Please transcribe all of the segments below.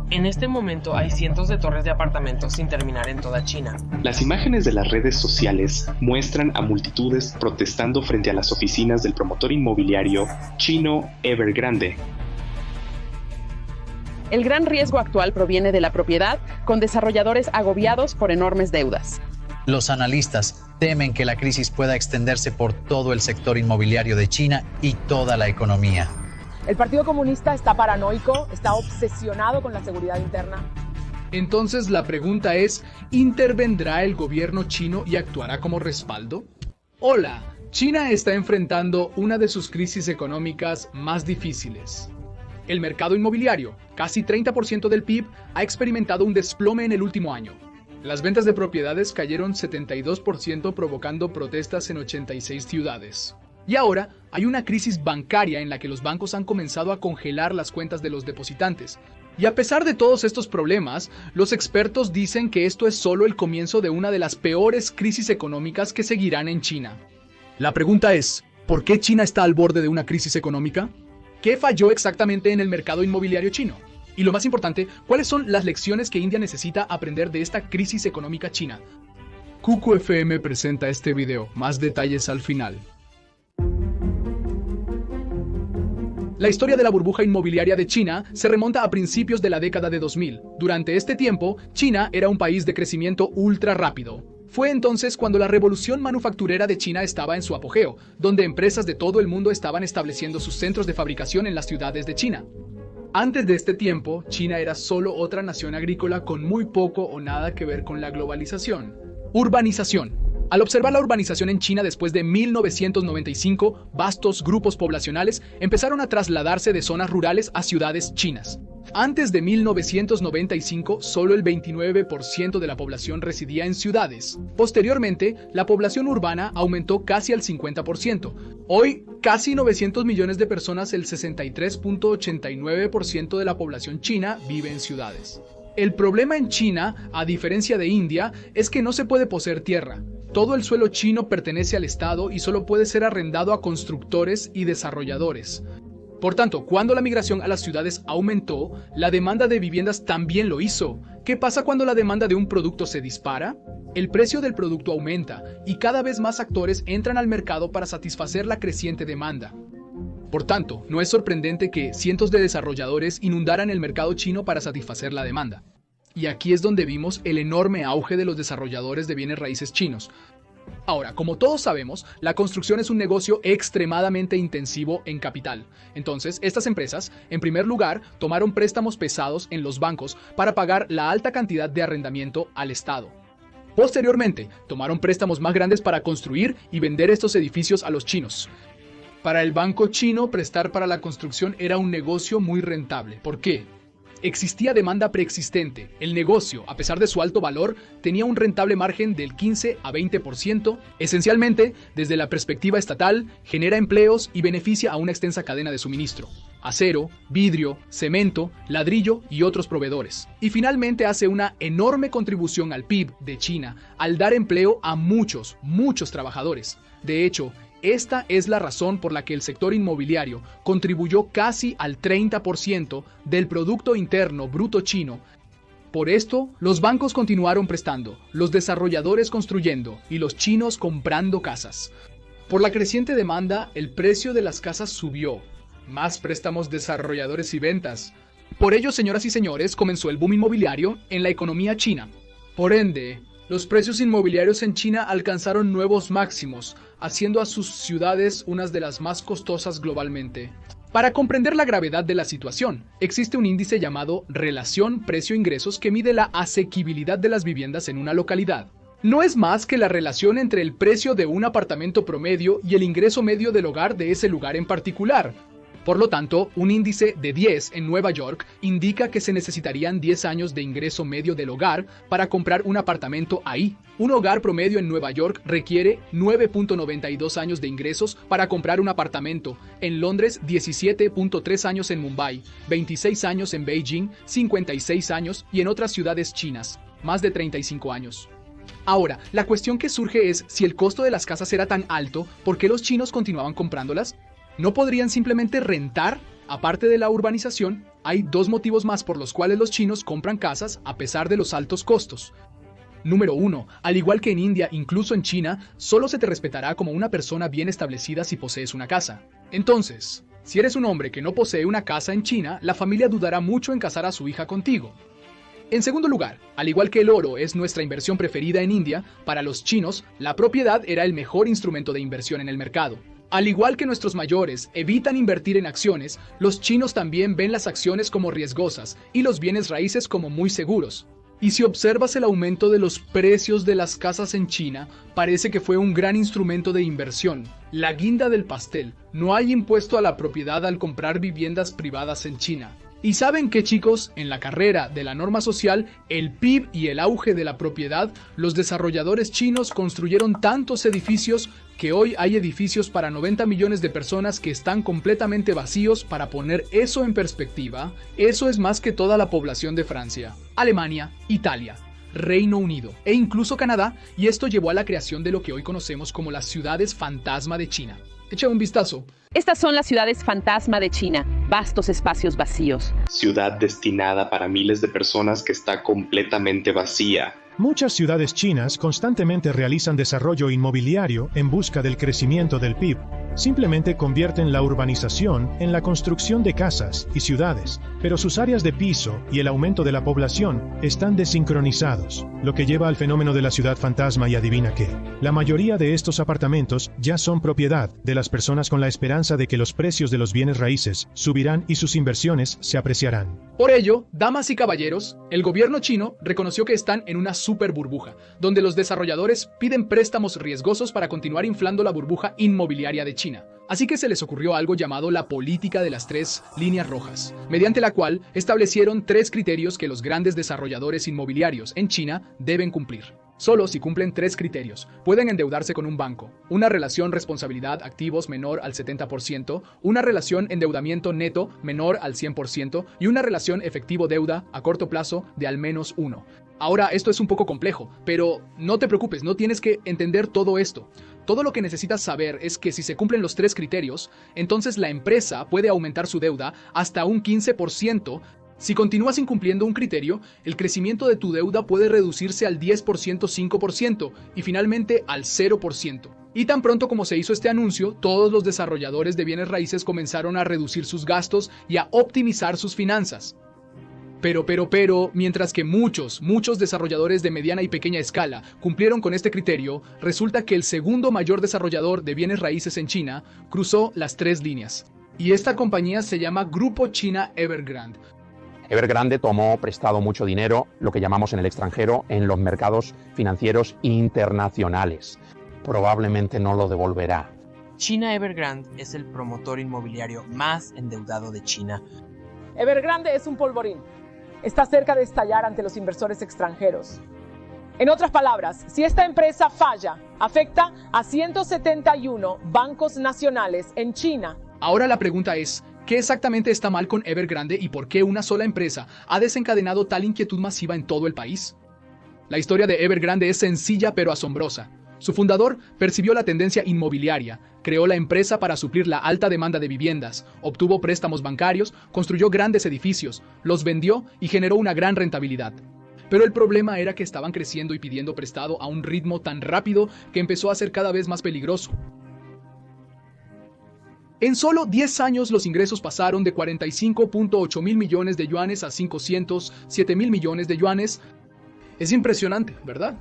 En este momento hay cientos de torres de apartamentos sin terminar en toda China. Las imágenes de las redes sociales muestran a multitudes protestando frente a las oficinas del promotor inmobiliario chino Evergrande. El gran riesgo actual proviene de la propiedad, con desarrolladores agobiados por enormes deudas. Los analistas temen que la crisis pueda extenderse por todo el sector inmobiliario de China y toda la economía. El Partido Comunista está paranoico, está obsesionado con la seguridad interna. Entonces la pregunta es, ¿intervendrá el gobierno chino y actuará como respaldo? Hola, China está enfrentando una de sus crisis económicas más difíciles. El mercado inmobiliario, casi 30% del PIB, ha experimentado un desplome en el último año. Las ventas de propiedades cayeron 72%, provocando protestas en 86 ciudades. Y ahora hay una crisis bancaria en la que los bancos han comenzado a congelar las cuentas de los depositantes. Y a pesar de todos estos problemas, los expertos dicen que esto es solo el comienzo de una de las peores crisis económicas que seguirán en China. La pregunta es, ¿por qué China está al borde de una crisis económica? ¿Qué falló exactamente en el mercado inmobiliario chino? Y lo más importante, ¿cuáles son las lecciones que India necesita aprender de esta crisis económica china? Cuco FM presenta este video, más detalles al final. La historia de la burbuja inmobiliaria de China se remonta a principios de la década de 2000. Durante este tiempo, China era un país de crecimiento ultra rápido. Fue entonces cuando la revolución manufacturera de China estaba en su apogeo, donde empresas de todo el mundo estaban estableciendo sus centros de fabricación en las ciudades de China. Antes de este tiempo, China era solo otra nación agrícola con muy poco o nada que ver con la globalización. Urbanización. Al observar la urbanización en China después de 1995, vastos grupos poblacionales empezaron a trasladarse de zonas rurales a ciudades chinas. Antes de 1995, solo el 29% de la población residía en ciudades. Posteriormente, la población urbana aumentó casi al 50%. Hoy, casi 900 millones de personas, el 63.89% de la población china, vive en ciudades. El problema en China, a diferencia de India, es que no se puede poseer tierra. Todo el suelo chino pertenece al Estado y solo puede ser arrendado a constructores y desarrolladores. Por tanto, cuando la migración a las ciudades aumentó, la demanda de viviendas también lo hizo. ¿Qué pasa cuando la demanda de un producto se dispara? El precio del producto aumenta y cada vez más actores entran al mercado para satisfacer la creciente demanda. Por tanto, no es sorprendente que cientos de desarrolladores inundaran el mercado chino para satisfacer la demanda. Y aquí es donde vimos el enorme auge de los desarrolladores de bienes raíces chinos. Ahora, como todos sabemos, la construcción es un negocio extremadamente intensivo en capital. Entonces, estas empresas, en primer lugar, tomaron préstamos pesados en los bancos para pagar la alta cantidad de arrendamiento al Estado. Posteriormente, tomaron préstamos más grandes para construir y vender estos edificios a los chinos. Para el banco chino, prestar para la construcción era un negocio muy rentable. ¿Por qué? Existía demanda preexistente. El negocio, a pesar de su alto valor, tenía un rentable margen del 15 a 20%. Esencialmente, desde la perspectiva estatal, genera empleos y beneficia a una extensa cadena de suministro: acero, vidrio, cemento, ladrillo y otros proveedores. Y finalmente hace una enorme contribución al PIB de China al dar empleo a muchos trabajadores. De hecho, esta es la razón por la que el sector inmobiliario contribuyó casi al 30% del Producto Interno Bruto chino. Por esto, los bancos continuaron prestando, los desarrolladores construyendo y los chinos comprando casas. Por la creciente demanda, el precio de las casas subió. Más préstamos, desarrolladores y ventas. Por ello, señoras y señores, comenzó el boom inmobiliario en la economía china. Por ende, los precios inmobiliarios en China alcanzaron nuevos máximos, haciendo a sus ciudades unas de las más costosas globalmente. Para comprender la gravedad de la situación, existe un índice llamado Relación Precio-Ingresos que mide la asequibilidad de las viviendas en una localidad. No es más que la relación entre el precio de un apartamento promedio y el ingreso medio del hogar de ese lugar en particular. Por lo tanto, un índice de 10 en Nueva York indica que se necesitarían 10 años de ingreso medio del hogar para comprar un apartamento ahí. Un hogar promedio en Nueva York requiere 9.92 años de ingresos para comprar un apartamento. En Londres, 17.3 años; en Mumbai, 26 años; en Beijing, 56 años; y en otras ciudades chinas, más de 35 años. Ahora, la cuestión que surge es, si el costo de las casas era tan alto, ¿por qué los chinos continuaban comprándolas? ¿No podrían simplemente rentar? Aparte de la urbanización, hay dos motivos más por los cuales los chinos compran casas a pesar de los altos costos. Número 1. Al igual que en India, incluso en China, solo se te respetará como una persona bien establecida si posees una casa. Entonces, si eres un hombre que no posee una casa en China, la familia dudará mucho en casar a su hija contigo. En segundo lugar, al igual que el oro es nuestra inversión preferida en India, para los chinos, la propiedad era el mejor instrumento de inversión en el mercado. Al igual que nuestros mayores evitan invertir en acciones, los chinos también ven las acciones como riesgosas y los bienes raíces como muy seguros. Y si observas el aumento de los precios de las casas en China, parece que fue un gran instrumento de inversión. La guinda del pastel: no hay impuesto a la propiedad al comprar viviendas privadas en China. ¿Y saben qué, chicos? En la carrera de la norma social, el PIB y el auge de la propiedad, los desarrolladores chinos construyeron tantos edificios que hoy hay edificios para 90 millones de personas que están completamente vacíos. Para poner eso en perspectiva, eso es más que toda la población de Francia, Alemania, Italia, Reino Unido e incluso Canadá, y esto llevó a la creación de lo que hoy conocemos como las ciudades fantasma de China. Echa un vistazo. Estas son las ciudades fantasma de China, vastos espacios vacíos. Ciudad destinada para miles de personas que está completamente vacía. Muchas ciudades chinas constantemente realizan desarrollo inmobiliario en busca del crecimiento del PIB. Simplemente convierten la urbanización en la construcción de casas y ciudades, pero sus áreas de piso y el aumento de la población están desincronizados, lo que lleva al fenómeno de la ciudad fantasma. Y adivina qué, la mayoría de estos apartamentos ya son propiedad de las personas con la esperanza de que los precios de los bienes raíces subirán y sus inversiones se apreciarán. Por ello, damas y caballeros, el gobierno chino reconoció que están en una super burbuja, donde los desarrolladores piden préstamos riesgosos para continuar inflando la burbuja inmobiliaria de China. Así que se les ocurrió algo llamado la política de las 3 líneas rojas, mediante la cual establecieron 3 criterios que los grandes desarrolladores inmobiliarios en China deben cumplir. Solo si cumplen 3 criterios, pueden endeudarse con un banco, una relación responsabilidad activos menor al 70%, una relación endeudamiento neto menor al 100% y una relación efectivo deuda a corto plazo de al menos 1. Ahora, esto es un poco complejo, pero no te preocupes, no tienes que entender todo esto. Todo lo que necesitas saber es que si se cumplen los 3 criterios, entonces la empresa puede aumentar su deuda hasta un 15%. Si continúas incumpliendo un criterio, el crecimiento de tu deuda puede reducirse al 10%, 5% y finalmente al 0%. Y tan pronto como se hizo este anuncio, todos los desarrolladores de bienes raíces comenzaron a reducir sus gastos y a optimizar sus finanzas. Pero, mientras que muchos desarrolladores de mediana y pequeña escala cumplieron con este criterio, resulta que el segundo mayor desarrollador de bienes raíces en China cruzó las 3 líneas. Y esta compañía se llama Grupo China Evergrande. Evergrande tomó prestado mucho dinero, lo que llamamos en el extranjero, en los mercados financieros internacionales. Probablemente no lo devolverá. China Evergrande es el promotor inmobiliario más endeudado de China. Evergrande es un polvorín. Está cerca de estallar ante los inversores extranjeros. En otras palabras, si esta empresa falla, afecta a 171 bancos nacionales en China. Ahora la pregunta es, ¿qué exactamente está mal con Evergrande y por qué una sola empresa ha desencadenado tal inquietud masiva en todo el país? La historia de Evergrande es sencilla pero asombrosa. Su fundador percibió la tendencia inmobiliaria, creó la empresa para suplir la alta demanda de viviendas, obtuvo préstamos bancarios, construyó grandes edificios, los vendió y generó una gran rentabilidad. Pero el problema era que estaban creciendo y pidiendo prestado a un ritmo tan rápido que empezó a ser cada vez más peligroso. En solo 10 años los ingresos pasaron de 45.8 mil millones de yuanes a 507 mil millones de yuanes. Es impresionante, ¿verdad?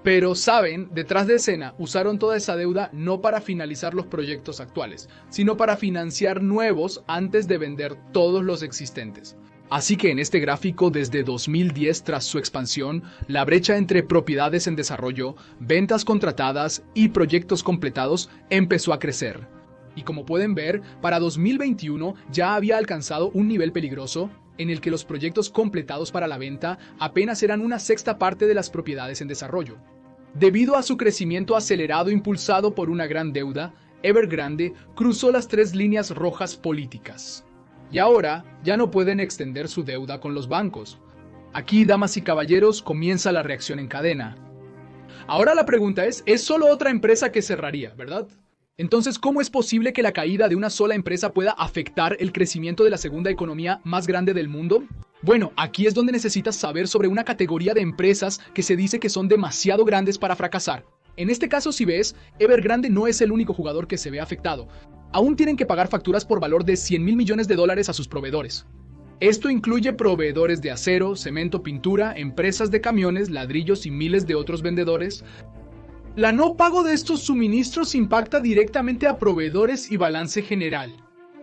Pero, saben, detrás de escena usaron toda esa deuda no para finalizar los proyectos actuales, sino para financiar nuevos antes de vender todos los existentes. Así que en este gráfico, desde 2010 tras su expansión, la brecha entre propiedades en desarrollo, ventas contratadas y proyectos completados empezó a crecer. Y como pueden ver, para 2021 ya había alcanzado un nivel peligroso en el que los proyectos completados para la venta apenas eran una sexta parte de las propiedades en desarrollo. Debido a su crecimiento acelerado impulsado por una gran deuda, Evergrande cruzó las 3 líneas rojas políticas. Y ahora ya no pueden extender su deuda con los bancos. Aquí, damas y caballeros, comienza la reacción en cadena. Ahora la pregunta es solo otra empresa que cerraría, ¿verdad? Entonces, ¿cómo es posible que la caída de una sola empresa pueda afectar el crecimiento de la segunda economía más grande del mundo? Bueno, aquí es donde necesitas saber sobre una categoría de empresas que se dice que son demasiado grandes para fracasar. En este caso, si ves, Evergrande no es el único jugador que se ve afectado. Aún tienen que pagar facturas por valor de $100,000 millones a sus proveedores. Esto incluye proveedores de acero, cemento, pintura, empresas de camiones, ladrillos y miles de otros vendedores. La no pago de estos suministros impacta directamente a proveedores y balance general.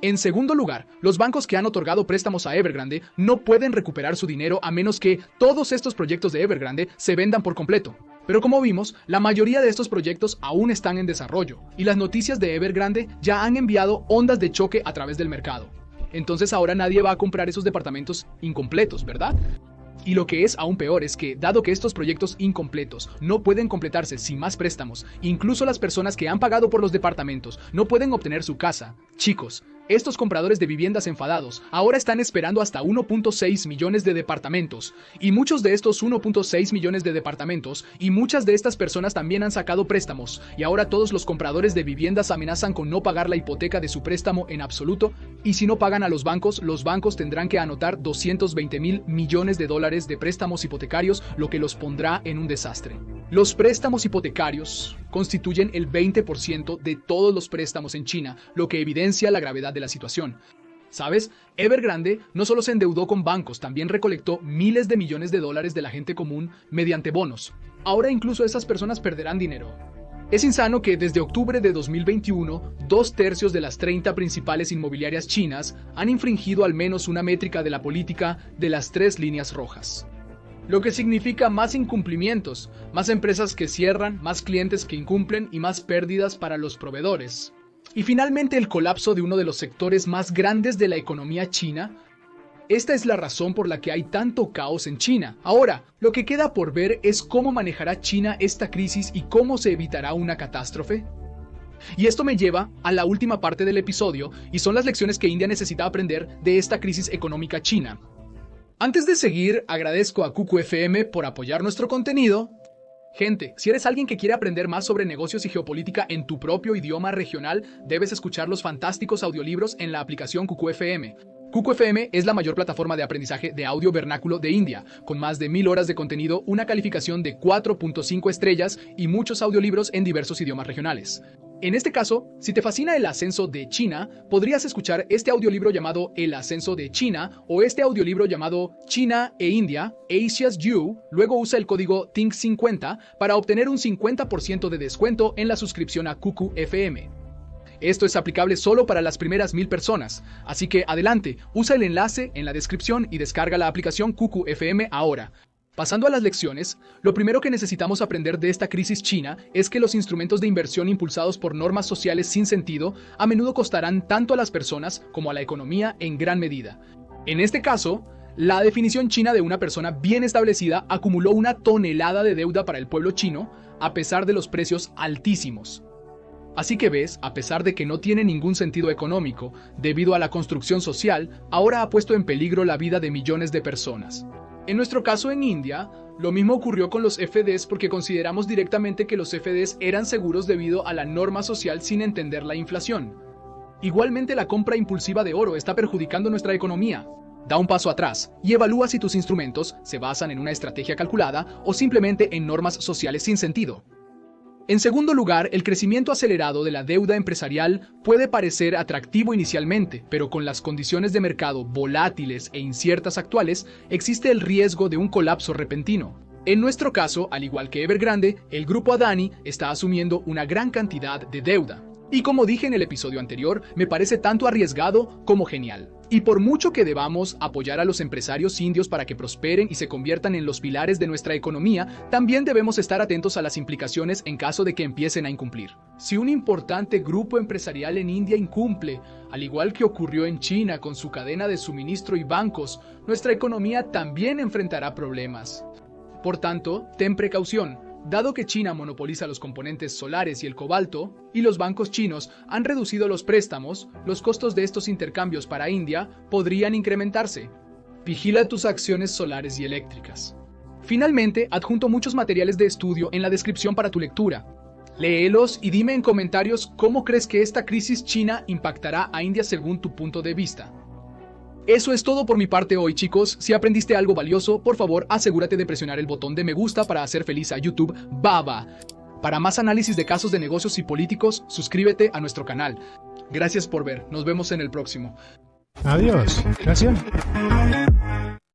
En segundo lugar, los bancos que han otorgado préstamos a Evergrande no pueden recuperar su dinero a menos que todos estos proyectos de Evergrande se vendan por completo. Pero como vimos, la mayoría de estos proyectos aún están en desarrollo, y las noticias de Evergrande ya han enviado ondas de choque a través del mercado. Entonces ahora nadie va a comprar esos departamentos incompletos, ¿verdad? Y lo que es aún peor es que, dado que estos proyectos incompletos no pueden completarse sin más préstamos, incluso las personas que han pagado por los departamentos no pueden obtener su casa. Chicos, estos compradores de viviendas enfadados ahora están esperando hasta 1.6 millones de departamentos, y muchos de estos 1.6 millones de departamentos y muchas de estas personas también han sacado préstamos, y ahora todos los compradores de viviendas amenazan con no pagar la hipoteca de su préstamo en absoluto, y si no pagan a los bancos tendrán que anotar $220,000 millones de préstamos hipotecarios, lo que los pondrá en un desastre. Los préstamos hipotecarios constituyen el 20% de todos los préstamos en China, lo que evidencia la gravedad de la situación. ¿Sabes? Evergrande no solo se endeudó con bancos, también recolectó miles de millones de dólares de la gente común mediante bonos. Ahora incluso esas personas perderán dinero. Es insano que desde octubre de 2021, 2/3 de las 30 principales inmobiliarias chinas han infringido al menos una métrica de la política de las 3 líneas rojas. Lo que significa más incumplimientos, más empresas que cierran, más clientes que incumplen y más pérdidas para los proveedores. Y finalmente el colapso de uno de los sectores más grandes de la economía china. Esta es la razón por la que hay tanto caos en China. Ahora, lo que queda por ver es cómo manejará China esta crisis y cómo se evitará una catástrofe. Y esto me lleva a la última parte del episodio, y son las lecciones que India necesita aprender de esta crisis económica china. Antes de seguir, agradezco a Cucu FM por apoyar nuestro contenido. Gente, si eres alguien que quiere aprender más sobre negocios y geopolítica en tu propio idioma regional, debes escuchar los fantásticos audiolibros en la aplicación Cucu FM. Cucu FM es la mayor plataforma de aprendizaje de audio vernáculo de India, con más de 1000 horas de contenido, una calificación de 4.5 estrellas y muchos audiolibros en diversos idiomas regionales. En este caso, si te fascina el ascenso de China, podrías escuchar este audiolibro llamado El ascenso de China o este audiolibro llamado China e India, Asia's You. Luego usa el código THINK50 para obtener un 50% de descuento en la suscripción a Cucu FM. Esto es aplicable solo para las primeras 1000 personas, así que adelante, usa el enlace en la descripción y descarga la aplicación Cucu FM ahora. Pasando a las lecciones, lo primero que necesitamos aprender de esta crisis china es que los instrumentos de inversión impulsados por normas sociales sin sentido a menudo costarán tanto a las personas como a la economía en gran medida. En este caso, la definición china de una persona bien establecida acumuló una tonelada de deuda para el pueblo chino a pesar de los precios altísimos. Así que ves, a pesar de que no tiene ningún sentido económico, debido a la construcción social, ahora ha puesto en peligro la vida de millones de personas. En nuestro caso en India, lo mismo ocurrió con los FDs porque consideramos directamente que los FDs eran seguros debido a la norma social sin entender la inflación. Igualmente la compra impulsiva de oro está perjudicando nuestra economía. Da un paso atrás y evalúa si tus instrumentos se basan en una estrategia calculada o simplemente en normas sociales sin sentido. En segundo lugar, el crecimiento acelerado de la deuda empresarial puede parecer atractivo inicialmente, pero con las condiciones de mercado volátiles e inciertas actuales, existe el riesgo de un colapso repentino. En nuestro caso, al igual que Evergrande, el grupo Adani está asumiendo una gran cantidad de deuda. Y como dije en el episodio anterior, me parece tanto arriesgado como genial. Y por mucho que debamos apoyar a los empresarios indios para que prosperen y se conviertan en los pilares de nuestra economía, también debemos estar atentos a las implicaciones en caso de que empiecen a incumplir. Si un importante grupo empresarial en India incumple, al igual que ocurrió en China con su cadena de suministro y bancos, nuestra economía también enfrentará problemas. Por tanto, ten precaución. Dado que China monopoliza los componentes solares y el cobalto, y los bancos chinos han reducido los préstamos, los costos de estos intercambios para India podrían incrementarse. Vigila tus acciones solares y eléctricas. Finalmente, adjunto muchos materiales de estudio en la descripción para tu lectura. Léelos y dime en comentarios cómo crees que esta crisis china impactará a India según tu punto de vista. Eso es todo por mi parte hoy, chicos. Si aprendiste algo valioso, por favor asegúrate de presionar el botón de me gusta para hacer feliz a YouTube. Baba. Para más análisis de casos de negocios y políticos, suscríbete a nuestro canal. Gracias por ver. Nos vemos en el próximo. Adiós. Gracias.